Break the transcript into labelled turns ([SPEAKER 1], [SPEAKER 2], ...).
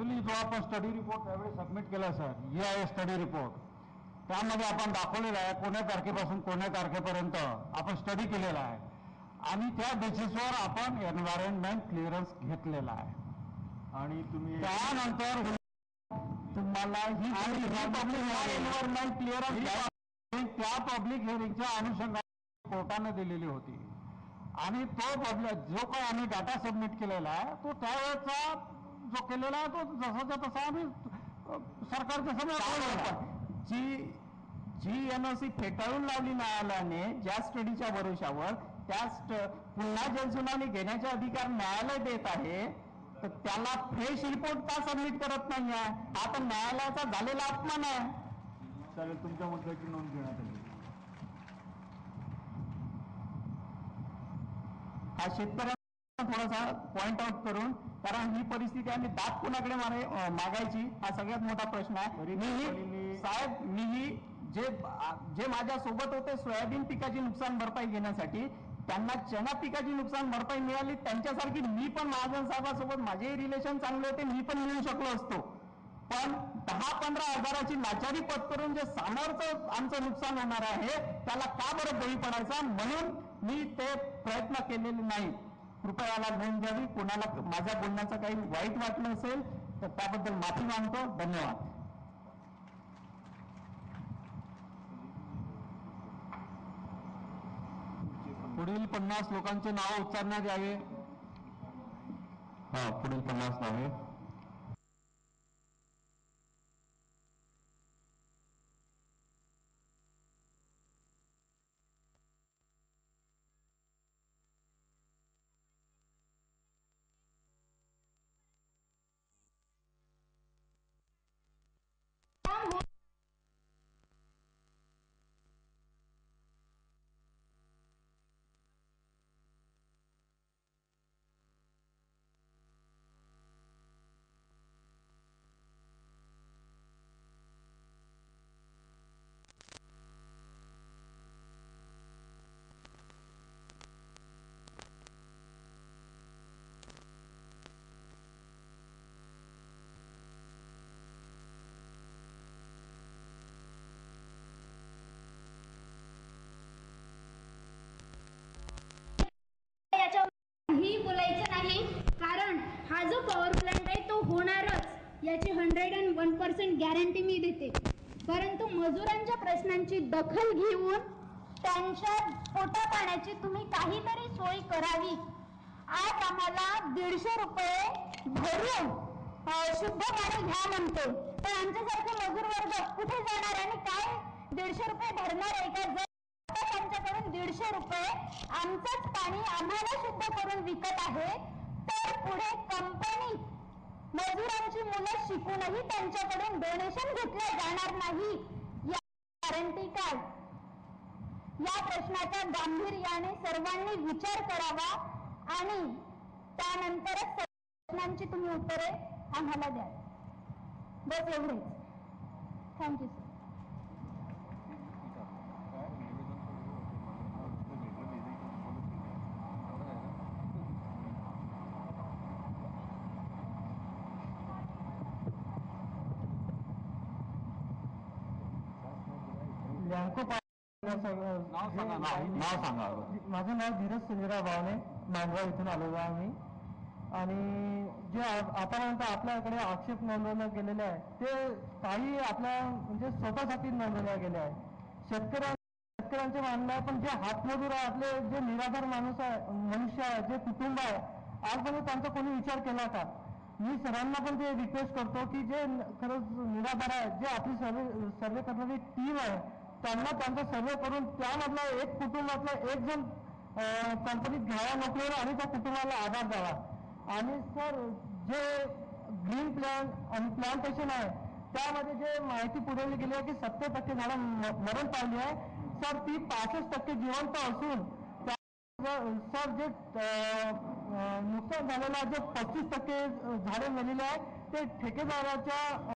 [SPEAKER 1] Actually जो आपण study report त्यावेळी सबमिट केला सर, हे आहे स्टडी रिपोर्ट. त्यामध्ये आपण दाखवलेलं आहे कोण्या तारखेपासून कोण्या तारखेपर्यंत आपण स्टडी केलेला आहे आणि त्या बेसिसवर आपण एन्व्हायरमेंट क्लिअरन्स घेतलेला आहे. आणि तुम्ही त्यानंतर तुम्हाला ही एन्व्हायरमेंट क्लिअरन्स त्या पब्लिक हिअरिंगच्या अनुषंगाने कोर्टाने दिलेली होती आणि तो जो काही आम्ही डाटा सबमिट केलेला आहे तो त्यावेळेचा जो केलेला आहे तो जसाचा तसा आम्ही सरकारच्या समोर जी एनओसी फेटाळून लावली न्यायालयाने ज्या स्टडीच्या भरोशावर त्या पुन्हा जनसुनावणी घेण्याचा अधिकार न्यायालय देत आहे, तर त्याला फ्रेश रिपोर्ट का सबमिट करत नाही आहे? हा तर न्यायालयाचा झालेला अपमान आहे. चालेल, तुमच्या मुद्द्याची नोंद घेण्यात आली. हा शेतकऱ्यांना थोडासा पॉइंट आउट करून, कारण ही परिस्थिती आम्ही दात कोणाकडे मागायची हा सगळ्यात मोठा प्रश्न आहे. मीही जे माझ्या सोबत होते सोयाबीन पिकाची नुकसान भरपाई घेण्यासाठी, त्यांना चना पिकाची नुकसान भरपाई मिळाली. त्यांच्यासारखी मी पण महाजन साहेबांसोबत माझेही रिलेशन चांगले होते, मी पण मिळू शकलो असतो. पण 10-15 हजाराची लाचारी पत्करून जे समोरचं आमचं नुकसान होणार आहे त्याला का बरं बळी पडायचा, म्हणून मी ते प्रयत्न केलेले नाही. कृपया याला नोंद घ्यावी. कोणाला माझ्या बोलण्याचं काही वाईट वाटलं असेल तर त्याबद्दल माफी मागतो. धन्यवाद. पुढील 50 लोकांचे नाव उच्चारण्यात यावे. पुढील 50 नावे.
[SPEAKER 2] हा जो पॉवर प्लांट आहे तो होणारच याची 101% गॅरंटी मी देते. परंतु मजुरांच्या प्रश्नांची दखल घेऊन त्यांच्या पोटा पाण्याची तुम्ही काहीतरी सोय करावी. आज आम्हाला 150 रुपये भरून शुद्ध पाणी घ्या म्हणते, पण आमच्यासारखे मजूर वर्ग कुठे जाणार आणि काय 150 रुपये भरणार आहे का? जर त्यांच्याकडून 150 रुपये आमचंच पाणी आम्हाला शुद्ध करून विकत आहे, तर पुढे कंपनी मजुरांची मुलं शिकूनही त्यांच्याकडून डोनेशन घेतले जाणार नाही. या गॅरंटी काय? या प्रश्नाच्या गांभीर्याने सर्वांनी विचार करावा आणि त्यानंतरच प्रश्नांची तुम्ही उत्तरे आम्हाला द्या. बस एवढेच. Thank you sir.
[SPEAKER 1] नाव सांगा.
[SPEAKER 3] माझं नाव धीरज संजयराव बावणे, मांडवा इथून आलेलो आहे मी. आणि जे आतापर्यंत आपल्याकडे आक्षेप नोंदवले गेलेले आहे ते काही आपल्या म्हणजे स्वतःसाठी नोंदवले गेले आहे. शेतकऱ्यांचे मानणं आहे, पण जे हातमजूर आहे, आपले जे निराधार मनुष्य आहे, जे कुटुंब आहे, आजपर्यंत त्यांचा कोणी विचार केला का? मी सर्वांना पण ते रिक्वेस्ट करतो की जे खरंच निराधार आहे, जे आपली सर्वे करणारी टीम आहे, त्यांना त्यांचा सर्वे करून त्यामधला एक कुटुंबातला एक जण कंपनीत घ्यावा नोकरीवर आणि त्या कुटुंबाला आधार द्यावा. आणि सर जे ग्रीन प्लॅन आणि प्लांटेशन आहे त्यामध्ये जे माहिती पुरवली गेली आहे की 70% झाडं मरण पावली आहे सर, ती 65% जिवंत असून सर जे नुकसान झालेलं आहे, जे 35% झाडे मेलेली आहे ते ठेकेदाराच्या